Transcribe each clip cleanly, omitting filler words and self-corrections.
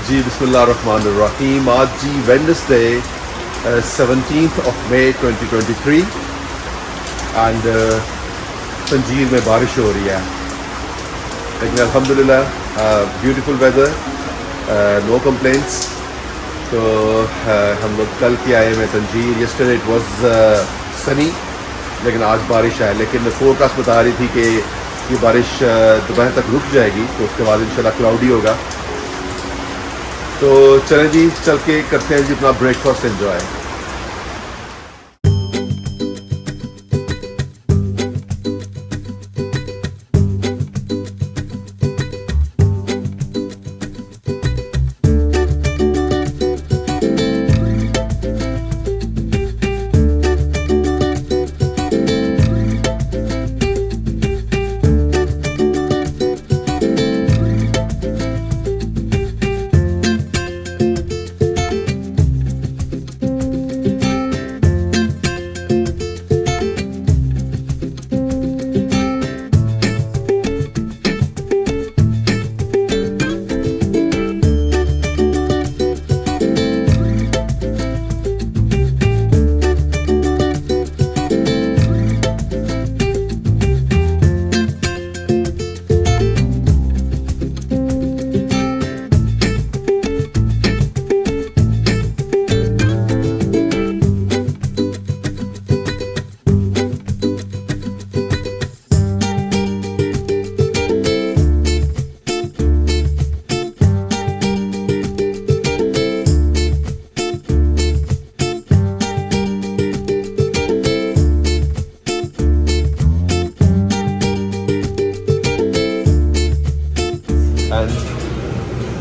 जी बिस्मिल्लाहिर्रहमानिर्रहीम। आज जी Wednesday 17th of May 2023 and Tangier में बारिश हो रही है, लेकिन अल्हम्दुलिल्लाह ब्यूटीफुल वेदर, नो कंप्लेंट्स। तो हम लोग कल की आए में Tanzeer, yesterday it was Sunny, लेकिन आज बारिश है। लेकिन फोरकास्ट बता रही थी कि ये बारिश दोपहर तक रुक जाएगी, तो उसके बाद इंशाल्लाह क्लाउडी होगा। तो चलें जी, चल के करते हैं जी अपना breakfast enjoy.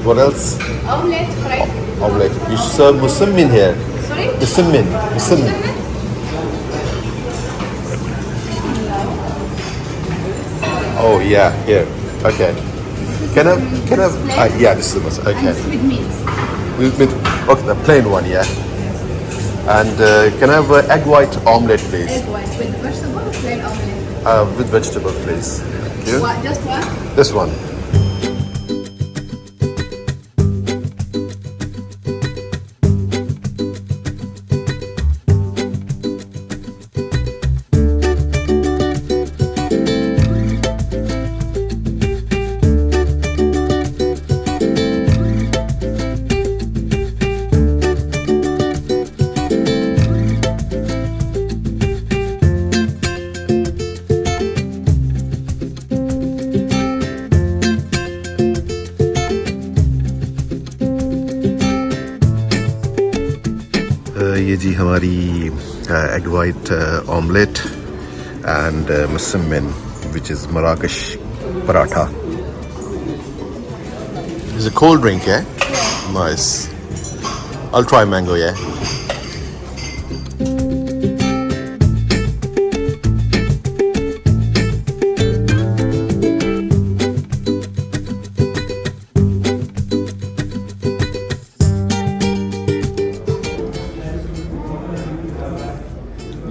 What else? Omelette, fried. Omelette. You serve musammin here. Sorry? Musammin. Oh yeah, here. Okay. Can I? Yeah, this is the musammin. Okay. And with meat. With okay, the plain one, yeah. And can I have an egg white omelette, please? Egg white with vegetable, plain omelette. With vegetable, please. Thank you. What, just one? This one. ये जी हमारी egg white omelette and मुसम्मिन which is Marrakesh paratha. Is a cold drink है, nice. I'll try mango, yeah.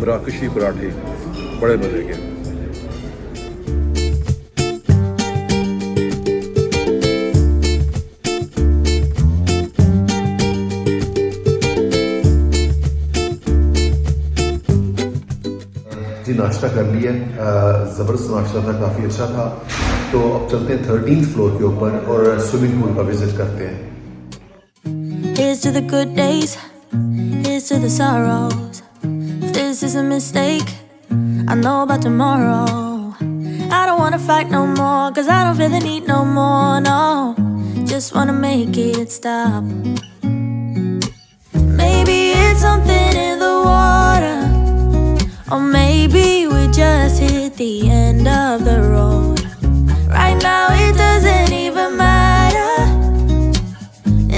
मराकशी पराठे बड़े मजे के। जी नाश्ता कर लिया, ज़बरदस्त नाश्ता था, काफ़ी अच्छा था। तो अब चलते हैं 13th फ्लोर के ऊपर और स्विमिंग पूल का विजिट करते हैं। Here's to the good days, here's to the sorrows. This is a mistake, I know about tomorrow. I don't wanna fight no more, cause I don't feel the need no more, no. Just wanna make it stop. Maybe it's something in the water, or maybe we just hit the end of the road. Right now it doesn't even matter,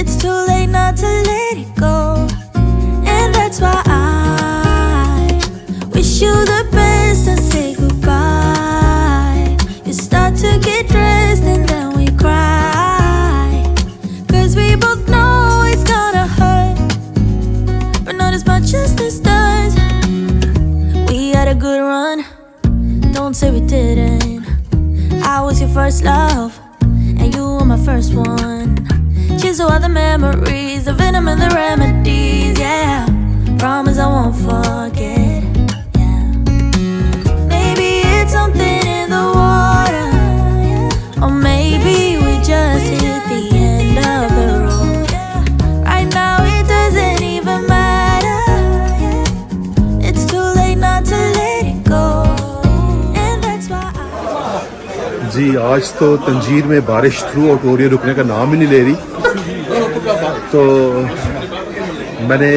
it's too late not to let it go. And that's why I wish you the best and say goodbye. You start to get dressed and then we cry, cause we both know it's gonna hurt, but not as much as this does. We had a good run, don't say we didn't. I was your first love, and you were my first one. Just so are the memories, the venom and the remedies, yeah. Promise I won't forget, yeah. Maybe it's something in the water, yeah. Or maybe we just hit the end of the road, yeah. Right now it doesn't even matter, yeah. It's too late not to let it go, and that's why जी आज तो तंजीर में बारिश through out हो रही है, रुकने का नाम ही नहीं ले रही। तो मैंने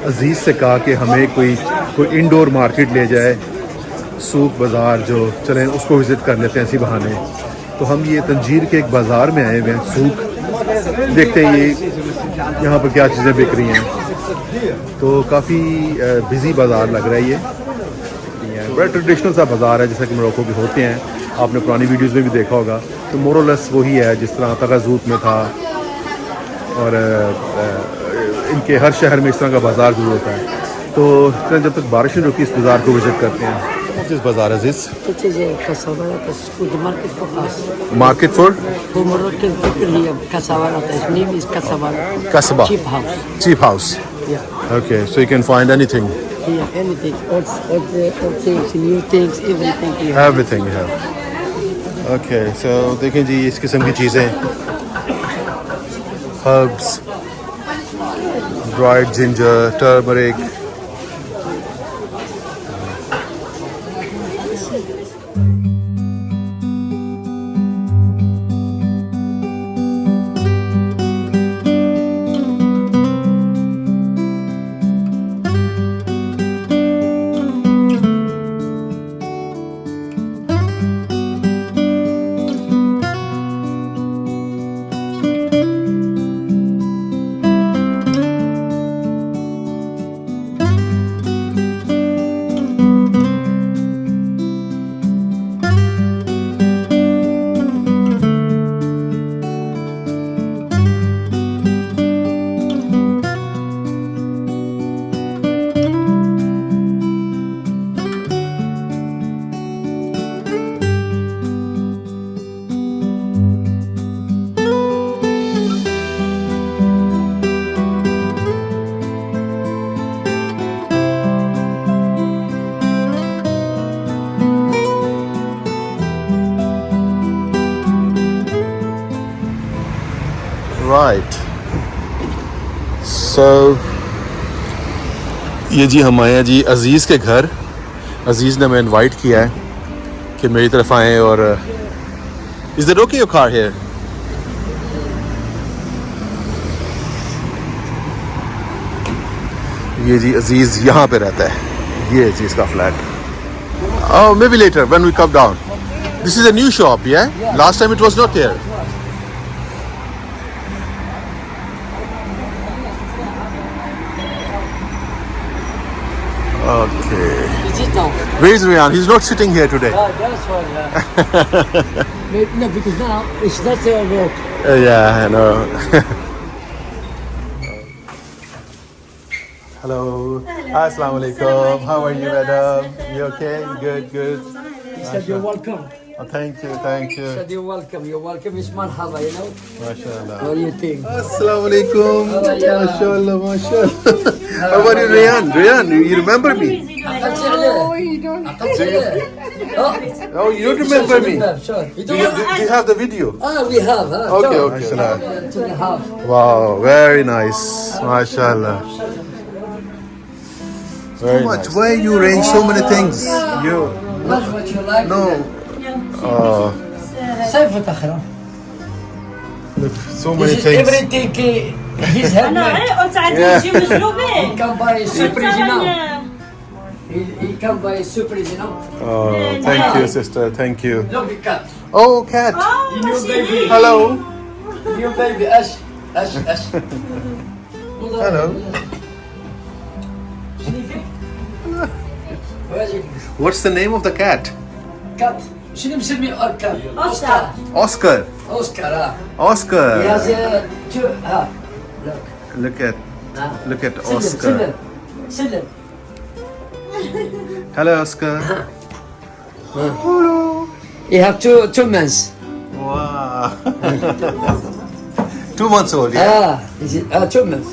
अजीज़ से कहा कि हमें कोई इंडोर मार्केट ले जाए, सूक बाज़ार जो चलें उसको विज़िट कर लेते हैं इसी बहाने। तो हम ये तंजीर के एक बाज़ार में आए हुए हैं, सूक। देखते हैं ये यहाँ पर क्या चीज़ें बिक रही हैं। तो काफ़ी बिज़ी बाज़ार लग रहा है ये। बड़ा ट्रेडिशनल सा बाज़ार है जैसा कि मोरक्को के होते हैं, आपने पुरानी वीडियोस में भी देखा होगा। तो मोरलेस वही है जिस तरह तगाज़ूत में था, और इनके हर शहर में इस तरह का बाज़ार ज़रूर होता है। तो जब तक बारिश नहीं रुकी इस बाज़ार को विज़िट करते हैं। This bazaar is this? It is a cassava, it's good market for us. Market for? For Moroccan people here, cassava, its name is cassava. Kasaba. Cheap house. Cheap house. Yeah. Okay, so you can find anything. Here, anything, all things, new things, everything here. Everything you have. Okay, so देखें जी इस किस्म की चीज़ें, herbs, dried ginger, turmeric. Right. So ये जी हम आए हैं जी अजीज़ के घर। अजीज़ ने हमें इनवाइट किया है कि मेरी तरफ आएँ। और is that okay your car here? ये जी अजीज़ यहाँ पे रहता है, ये जी इसका flat. Oh, maybe later when we come down. This is a new shop, yeah? Last time it was not here. Okay. Is it now? Where is Rian? He's not sitting here today. That's why, no, because now it's not a walk. Yeah, I know. Hello. Assalamu alaikum. How are you, madam? You okay? Good, good. He said you're welcome. Oh, thank you, thank He you. said you're welcome. You're welcome. It's marhaba, you know. MashaAllah. What do you think? Assalamu alaikum. How are you? MashaAllah, mashallah. How are you, Rian? Rian, you remember me? Oh, you don't. Oh, you don't remember me? Sure. You Do you have the video? Ah, we have, huh? Okay, Sure. okay. To the house. Wow, very nice. MashaAllah. Very much. Why you arrange so many things? You That's what you like. no. Oh, سيف تخرج. look, so many This is things. everything he's handmade. He can buy surprise now. He can buy surprise now. Oh, thank you, sister. Thank you. Look, the cat. Oh, cat. New baby. Hello. New baby. Ash. Hello. What's the name of the cat? Cat. شنو مسمي cat? Oscar. Oscar. Oscar. He Oscar. has two. Look. Look at Sit Oscar. them. Hello, Oscar. Hello. You have two mans. Wow. 2 months old, yeah? تومس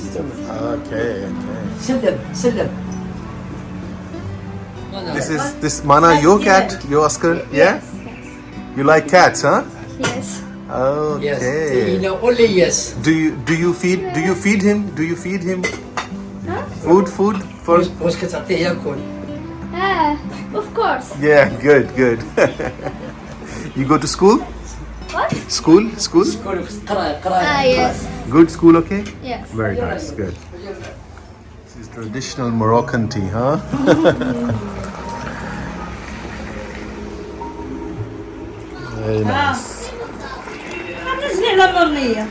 Okay. سلم This Mana, your cat, your Oscar, yeah? You like cats, huh? Yes. Yes. Okay. Only yes. Do you feed him? Do you feed him? Food for واش كتعطيه ياكل؟ Of course. Yeah, good. You go to school? What? School? كل قرايه Yes. Good school, okay? Yes. Very nice, good. This is traditional Moroccan tea, huh? Very nice. تزني على مرنيه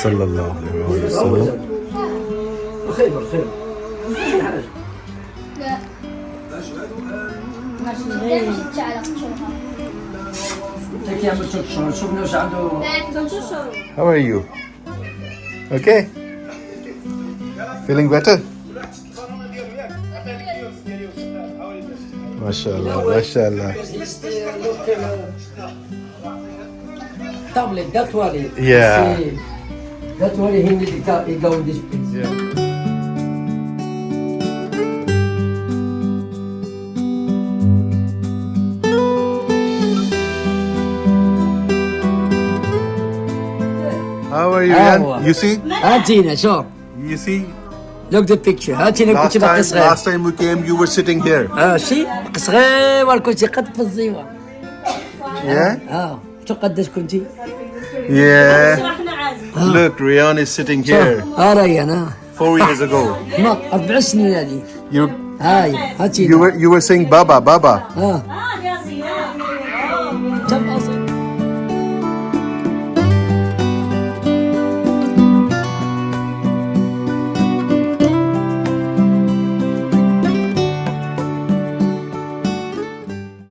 Sallallahu alayhi wa sallam. خير لا. ماشي على قشرها. انت كيعمل شغل شوفنا واش عنده How are you? Okay? Feeling better? MashaAllah. tablet that one Yeah. that one he need to go in this place How are you, Yan? You see? هاتينا شوف You see? look the picture هاتينا كنت باقي صغير Last time we came, you were sitting here. شي باقي صغير ولا كنتي قد في الزيوه Yeah? شو قداش كنتي؟ Yeah. Look, Rian is sitting here ريان 4 years ago. ما 4 سنين هذه You هاي هاتينا you were saying Baba. اه